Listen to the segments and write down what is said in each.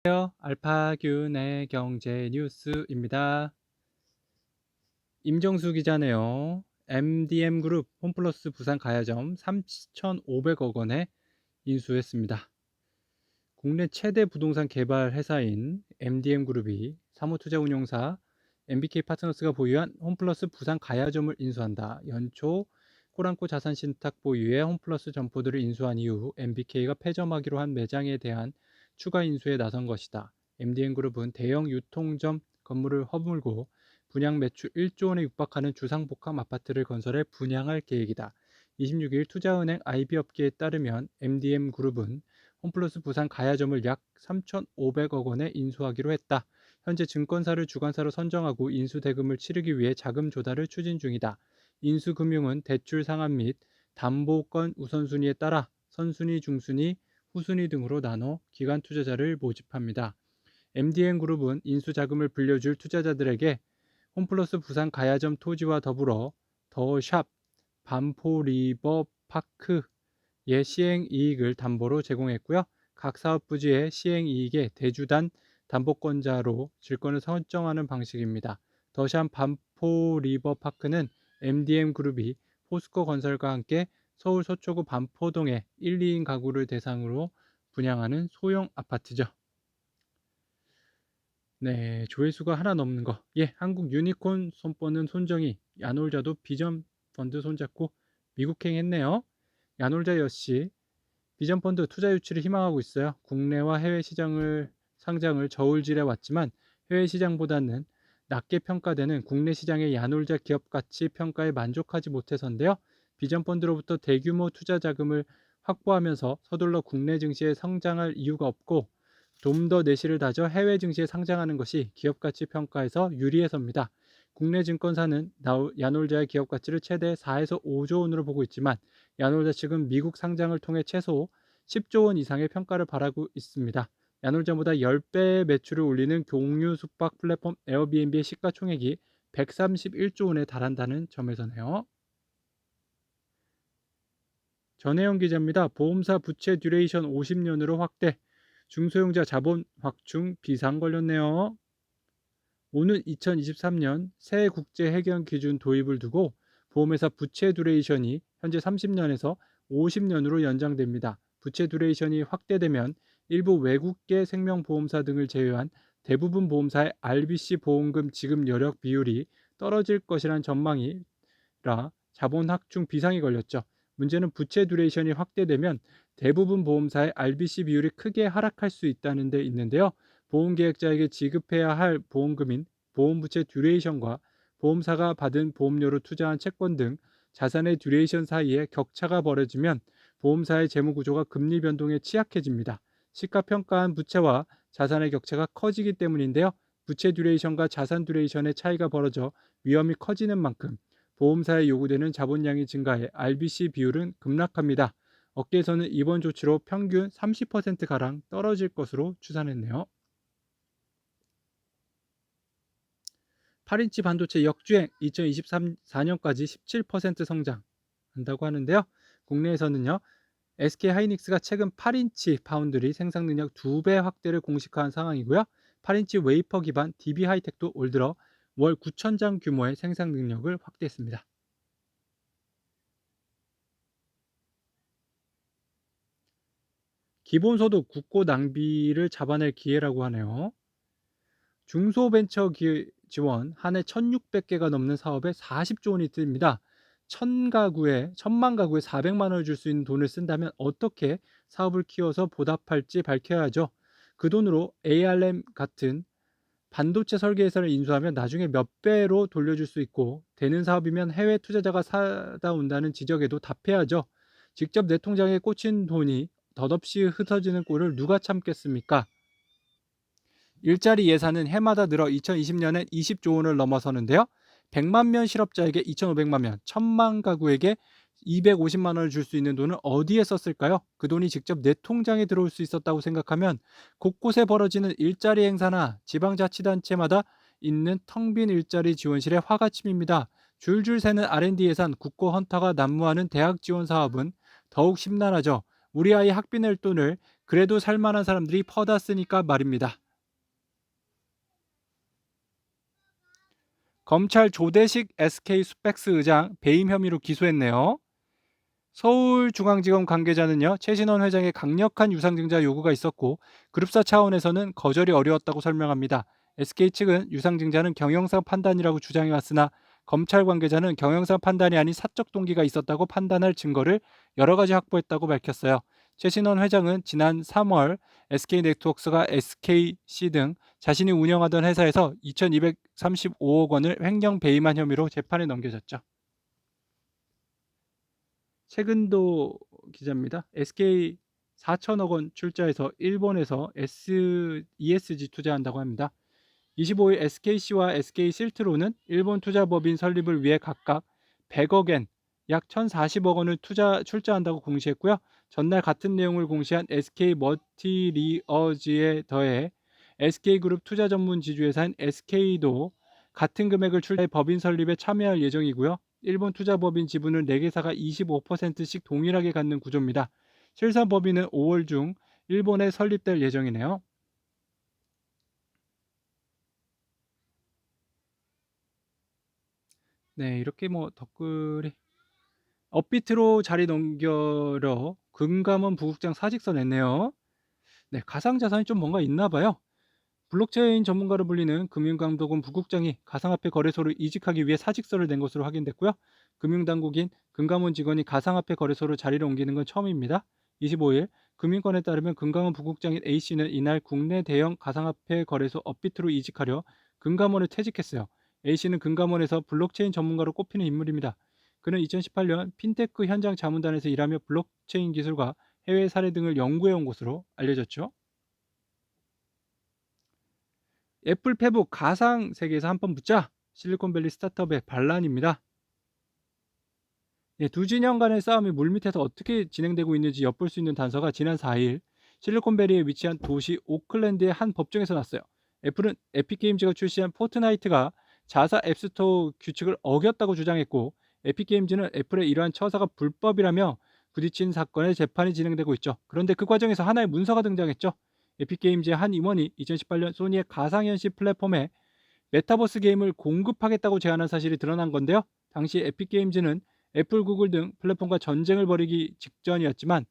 안녕하세요. 알파균의 경제 뉴스입니다. 임정수 기자네요. MDM그룹 홈플러스 부산 가야점 3,500억 원에 인수했습니다. 국내 최대 부동산 개발 회사인 MDM그룹이 사무투자운용사 MBK 파트너스가 보유한 홈플러스 부산 가야점을 인수한다. 연초 코란코 자산신탁 보유의 홈플러스 점포들을 인수한 이후 MBK가 폐점하기로 한 매장에 대한 추가 인수에 나선 것이다. MDM그룹은 대형 유통점 건물을 허물고 분양 매출 1조 원에 육박하는 주상복합 아파트를 건설해 분양할 계획이다. 26일 투자은행 IB업계에 따르면 MDM그룹은 홈플러스 부산 가야점을 약 3,500억 원에 인수하기로 했다. 현재 증권사를 주관사로 선정하고 인수 대금을 치르기 위해 자금 조달을 추진 중이다. 인수 금융은 대출 상환 및 담보권 우선순위에 따라 선순위, 중순위, 후순위 등으로 나눠 기관 투자자를 모집합니다. MDN그룹은 인수 자금을 빌려줄 투자자들에게 홈플러스 부산 가야점 토지와 더불어 더샵, 반포리버파크의 시행 이익을 담보로 제공했고요. 각 사업 부지의 시행 이익의 대주단 담보권자로 질권을 설정하는 방식입니다. 더샵 반포리버파크는 MDM그룹이 포스코 건설과 함께 서울 서초구 반포동의 1, 2인 가구를 대상으로 분양하는 소형 아파트죠. 네, 조회수가 하나 넘는 거. 예, 한국 유니콘 손보는 손정희, 야놀자도 비전 펀드 손잡고 미국행 했네요. 야놀자 역시 비전 펀드 투자 유치를 희망하고 있어요. 국내와 해외 시장을 상장을 저울질해 왔지만 해외 시장보다는 낮게 평가되는 국내 시장의 야놀자 기업 가치 평가에 만족하지 못해서인데요. 비전 펀드로부터 대규모 투자 자금을 확보하면서 서둘러 국내 증시에 성장할 이유가 없고 좀 더 내실을 다져 해외 증시에 상장하는 것이 기업 가치 평가에서 유리해서입니다. 국내 증권사는 야놀자의 기업 가치를 최대 4에서 5조 원으로 보고 있지만 야놀자 측은 미국 상장을 통해 최소 10조 원 이상의 평가를 바라고 있습니다. 야놀자보다 10배의 매출을 올리는 공유 숙박 플랫폼 에어비앤비의 시가총액이 131조 원에 달한다는 점에서네요. 전혜영 기자입니다. 보험사 부채 듀레이션 50년으로 확대, 중소형자 자본 확충 비상 걸렸네요. 오는 2023년 새 국제 해경 기준 도입을 두고 보험회사 부채 듀레이션이 현재 30년에서 50년으로 연장됩니다. 부채 듀레이션이 확대되면 일부 외국계 생명보험사 등을 제외한 대부분 보험사의 RBC 보험금 지급 여력 비율이 떨어질 것이라는 전망이라 자본 확충 비상이 걸렸죠. 문제는 부채 듀레이션이 확대되면 대부분 보험사의 RBC 비율이 크게 하락할 수 있다는 데 있는데요. 보험계약자에게 지급해야 할 보험금인 보험부채 듀레이션과 보험사가 받은 보험료로 투자한 채권 등 자산의 듀레이션 사이에 격차가 벌어지면 보험사의 재무구조가 금리 변동에 취약해집니다. 시가평가한 부채와 자산의 격차가 커지기 때문인데요. 부채 듀레이션과 자산 듀레이션의 차이가 벌어져 위험이 커지는 만큼 보험사에 요구되는 자본량이 증가해 RBC 비율은 급락합니다. 업계에서는 이번 조치로 평균 30%가량 떨어질 것으로 추산했네요. 8인치 반도체 역주행 2024년까지 17% 성장한다고 하는데요. 국내에서는요. SK하이닉스가 최근 8인치 파운드리 생산 능력 2배 확대를 공식화한 상황이고요. 8인치 웨이퍼 기반 DB하이텍도 올 들어 월 9,000장 규모의 생산 능력을 확대했습니다. 기본소득 국고 낭비를 잡아낼 기회라고 하네요. 중소벤처 지원 한 해 1,600개가 넘는 사업에 40조 원이 듭니다. 1,000만 가구에 400만 원을 줄 수 있는 돈을 쓴다면 어떻게 사업을 키워서 보답할지 밝혀야죠. 그 돈으로 ARM 같은 반도체 설계 회사를 인수하면 나중에 몇 배로 돌려줄 수 있고 되는 사업이면 해외 투자자가 사다 온다는 지적에도 답해야죠. 직접 내 통장에 꽂힌 돈이 덧없이 흩어지는 꼴을 누가 참겠습니까? 일자리 예산은 해마다 늘어 2020년엔 20조 원을 넘어서는데요. 100만 명 실업자에게 2,500만 명, 1,000만 가구에게 250만 원을 줄 수 있는 돈을 어디에 썼을까요? 그 돈이 직접 내 통장에 들어올 수 있었다고 생각하면 곳곳에 벌어지는 일자리 행사나 지방자치단체마다 있는 텅 빈 일자리 지원실에 화가 치밉니다. 줄줄 새는 R&D 예산, 국고 헌터가 난무하는 대학 지원 사업은 더욱 심란하죠. 우리 아이 학비 낼 돈을 그래도 살만한 사람들이 퍼다 쓰니까 말입니다. 검찰 조대식 SK 수백스 의장 배임 혐의로 기소했네요. 서울중앙지검 관계자는요, 최신원 회장의 강력한 유상증자 요구가 있었고 그룹사 차원에서는 거절이 어려웠다고 설명합니다. SK 측은 유상증자는 경영상 판단이라고 주장해 왔으나 검찰 관계자는 경영상 판단이 아닌 사적 동기가 있었다고 판단할 증거를 여러 가지 확보했다고 밝혔어요. 최신원 회장은 지난 3월 SK네트워크가 SKC 등 자신이 운영하던 회사에서 2,235억 원을 횡령 배임한 혐의로 재판에 넘겨졌죠. 최근도 기자입니다. SK 4천억 원 출자해서 일본에서 ESG 투자한다고 합니다. 25일 SKC와 SK실트로는 일본 투자법인 설립을 위해 각각 100억 엔, 약 1,040억 원을 출자한다고 공시했고요. 전날 같은 내용을 공시한 SK머티리어즈에 더해 SK그룹 투자 전문 지주회사인 SK도 같은 금액을 출자해 법인 설립에 참여할 예정이고요. 일본 투자법인 지분을 4개사가 25%씩 동일하게 갖는 구조입니다. 실산 법인은 5월 중 일본에 설립될 예정이네요. 네, 이렇게 뭐 댓글이 업비트로 자리 넘겨러 금감원 부국장 사직서 냈네요. 네, 가상자산이 좀 뭔가 있나 봐요. 블록체인 전문가로 불리는 금융감독원 부국장이 가상화폐 거래소를 이직하기 위해 사직서를 낸 것으로 확인됐고요. 금융당국인 금감원 직원이 가상화폐 거래소로 자리를 옮기는 건 처음입니다. 25일 금융권에 따르면 금감원 부국장인 A씨는 이날 국내 대형 가상화폐 거래소 업비트로 이직하려 금감원을 퇴직했어요. A씨는 금감원에서 블록체인 전문가로 꼽히는 인물입니다. 그는 2018년 핀테크 현장 자문단에서 일하며 블록체인 기술과 해외 사례 등을 연구해온 것으로 알려졌죠. 애플 페북 가상 세계에서 한판 붙자. 실리콘밸리 스타트업의 반란입니다. 두 진영간의 싸움이 물밑에서 어떻게 진행되고 있는지 엿볼 수 있는 단서가 지난 4일 실리콘밸리에 위치한 도시 오클랜드의 한 법정에서 났어요. 애플은 에픽게임즈가 출시한 포트나이트가 자사 앱스토어 규칙을 어겼다고 주장했고, 에픽게임즈는 애플의 이러한 처사가 불법이라며 부딪힌 사건의 재판이 진행되고 있죠. 그런데 그 과정에서 하나의 문서가 등장했죠. 에픽게임즈의 한 임원이 2018년 소니의 가상현실 플랫폼에 메타버스 게임을 공급하겠다고 제안한 사실이 드러난 건데요. 당시 에픽게임즈는 애플, 구글 등 플랫폼과 전쟁을 벌이기 전이었지만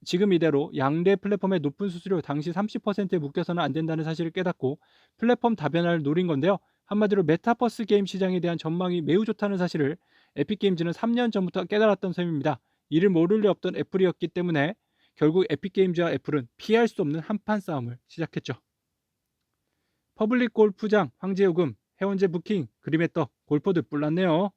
지금 이대로 양대 플랫폼의 높은 수수료 당시 30%에 묶여서는 안 된다는 사실을 깨닫고 플랫폼 다변화를 노린 건데요. 한마디로 메타버스 게임 시장에 대한 전망이 매우 좋다는 사실을 에픽게임즈는 3년 전부터 깨달았던 셈입니다. 이를 모를 리 없던 애플이었기 때문에 결국 에픽게임즈와 애플은 피할 수 없는 한판 싸움을 시작했죠. 퍼블릭 골프장 황제요금, 해원제 부킹, 그림의 떡, 골퍼들 뿔났네요.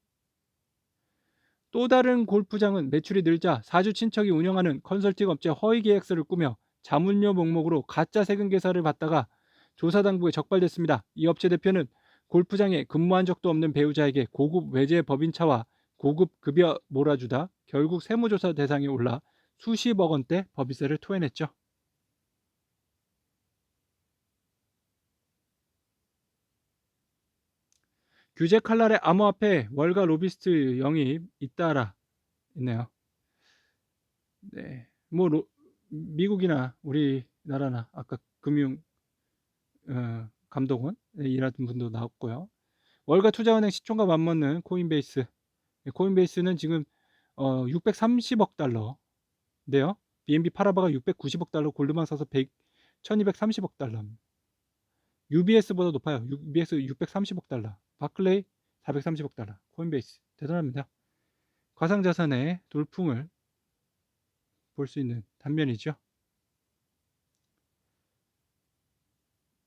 또 다른 골프장은 매출이 늘자 사주 친척이 운영하는 컨설팅 업체 허위 계약서를 꾸며 자문료 명목으로 가짜 세금 계산을 받다가 조사 당국에 적발됐습니다. 이 업체 대표는 골프장에 근무한 적도 없는 배우자에게 고급 외제 법인차와 고급 급여 몰아주다 결국 세무조사 대상에 올라 수십억 원대 법인세를 토해냈죠. 규제 칼날의 암호화폐 월가 로비스트 영입 잇따라 있네요. 네, 뭐 미국이나 우리나라나 아까 금융 감독원 일하던 분도 나왔고요. 월가 투자은행 시총과 맞먹는 코인베이스. 코인베이스는 지금 630억 달러인데요. BNB 파라바가 690억 달러, 골드만 사서 1230억 달러. UBS보다 높아요. UBS 630억 달러, 바클레이 430억 달러. 코인베이스 대단합니다. 가상자산의 돌풍을 볼 수 있는 단면이죠.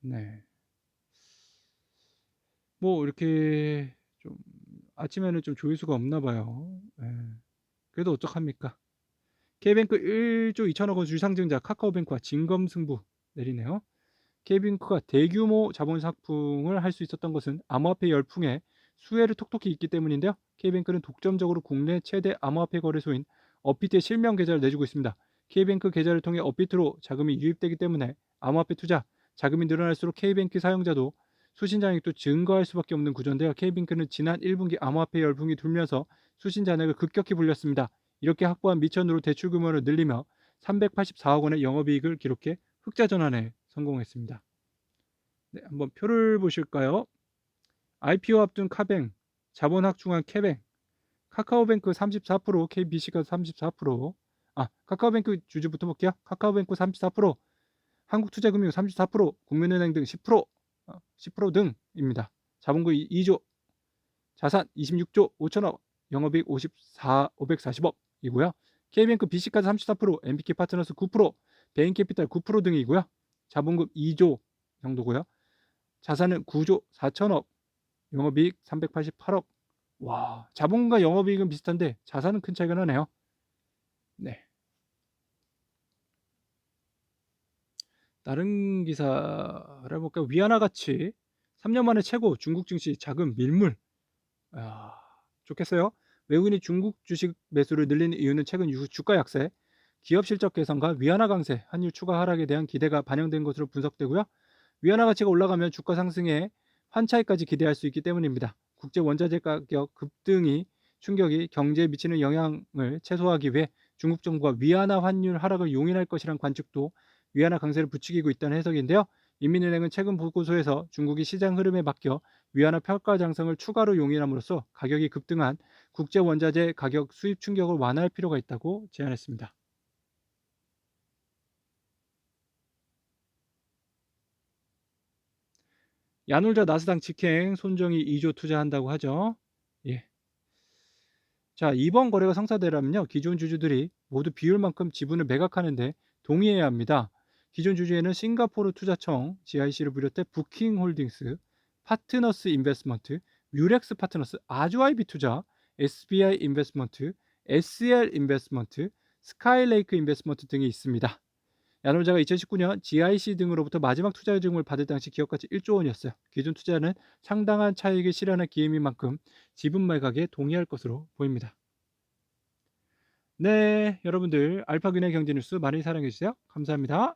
네. 뭐 이렇게 좀 아침에는 좀 조회수가 없나 봐요. 네. 그래도 어떡합니까? K뱅크 1조 2천억 원 주상증자 카카오뱅크와 진검승부 내리네요. K뱅크가 대규모 자본 상풍을 할 수 있었던 것은 암호화폐 열풍에 수혜를 톡톡히 있기 때문인데요. K뱅크는 독점적으로 국내 최대 암호화폐 거래소인 업비트의 실명 계좌를 내주고 있습니다. K뱅크 계좌를 통해 업비트로 자금이 유입되기 때문에 암호화폐 투자, 자금이 늘어날수록 K뱅크 사용자도 수신 잔액도 증가할 수밖에 없는 구조인데요. K뱅크는 지난 1분기 암호화폐 열풍이 돌면서 수신 잔액을 급격히 불렸습니다. 이렇게 확보한 미천으로 대출 규모를 늘리며 384억 원의 영업이익을 기록해 흑자 전환에 성공했습니다. 네, 한번 표를 보실까요? IPO 앞둔 카뱅, 자본 확충한 캐뱅, 카카오뱅크 34%, KBC가 34%, 카카오뱅크 주주부터 볼게요. 카카오뱅크 34%, 한국투자금융 34%, 국민은행 등 10%, 10% 등입니다. 자본금 2조, 자산 26조 5천억, 영업이익 540억이고요. K뱅크 BC카드 34%, MBK 파트너스 9%, 베인캐피탈 9% 등이고요. 자본금 2조 정도고요. 자산은 9조 4천억, 영업이익 388억. 와, 자본금과 영업이익은 비슷한데 자산은 큰 차이가 나네요. 네. 다른 기사를 볼까요? 위안화가치 3년 만에 최고, 중국 증시 자금 밀물. 좋겠어요. 외국인이 중국 주식 매수를 늘리는 이유는 최근 주가 약세, 기업 실적 개선과 위안화 강세, 환율 추가 하락에 대한 기대가 반영된 것으로 분석되고요. 위안화 가치가 올라가면 주가 상승에 환차익까지 기대할 수 있기 때문입니다. 국제 원자재 가격 급등이 충격이 경제에 미치는 영향을 최소화하기 위해 중국 정부가 위안화 환율 하락을 용인할 것이란 관측도 위안화 강세를 부추기고 있다는 해석인데요. 인민은행은 최근 보고서에서 중국이 시장 흐름에 맡겨 위안화 평가 장성을 추가로 용인함으로써 가격이 급등한 국제 원자재 가격 수입 충격을 완화할 필요가 있다고 제안했습니다. 야놀자 나스닥 직행 손정이 2조 투자한다고 하죠. 예. 자, 이번 거래가 성사되려면요, 기존 주주들이 모두 비율만큼 지분을 매각하는데 동의해야 합니다. 기존 주주에는 싱가포르 투자청 GIC를 비롯해 부킹홀딩스, 파트너스 인베스트먼트, 뮤렉스 파트너스, 아주아이비 투자, SBI 인베스트먼트, SL 인베스트먼트, 스카이레이크 인베스트먼트 등이 있습니다. 야놀자가 2019년 GIC 등으로부터 마지막 투자 요청을 받을 당시 기업가치 1조 원이었어요. 기존 투자는 상당한 차익을 실현할 기회인 만큼 지분 매각에 동의할 것으로 보입니다. 네, 여러분들 알파gün의 경제뉴스 많이 사랑해주세요. 감사합니다.